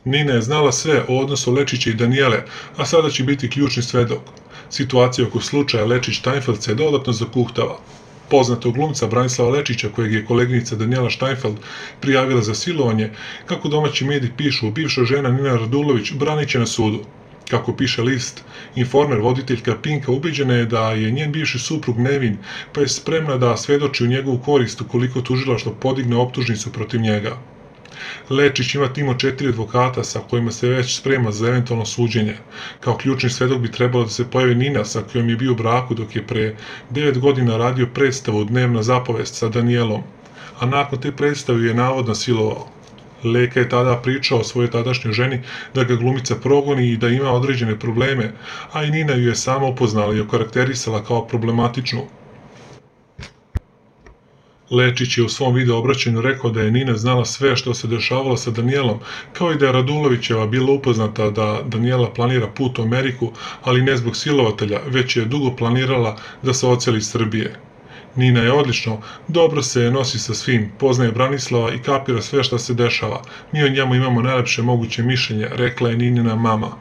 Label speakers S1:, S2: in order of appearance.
S1: Nina je znala sve o odnosu Lečića i Danijele, a sada će biti ključni svedok. Situacija oko slučaja Lečić-Steinfeld se dodatno zakuhtava. Poznatog glumca Branislava Lečića, kojeg je koleginica Danijela Steinfeld prijavila za silovanje, kako domaći mediji pišu, bivša žena Nina Radulović branit će na sudu. Kako piše list, Informer, voditeljka Pinka ubeđena je da je njen bivši suprug nevin, pa je spremna da svedoči u njegovu korist ukoliko tužilaštvo podigne optužnicu protiv njega. Lečić ima tim od 4 advokata sa kojima se već sprema za eventualno suđenje. Kao ključni svedok bi trebalo da se pojavi Nina sa kojom je bio u braku dok je pre 9 godina radio predstavu Dnevna zapovest sa Danijelom, a nakon te predstave je navodno silovao. Leka je tada pričao o svojoj tadašnjoj ženi da ga glumica progoni i da ima određene probleme, a i Nina ju je sama upoznala i okarakterisala kao problematičnu. Lečić je u svom video obraćanju rekao da je Nina znala sve što se dešavalo sa Danijelom, kao i da je Radulovićeva bila upoznata da Danijela planira put u Ameriku, ali ne zbog silovatelja, već je dugo planirala da se odseli iz Srbije. Nina je odlično, dobro se nosi sa svim, poznaje Branislava i kapira sve šta se dešava. Mi o njemu imamo najlepše moguće mišljenje, rekla je Ninina mama.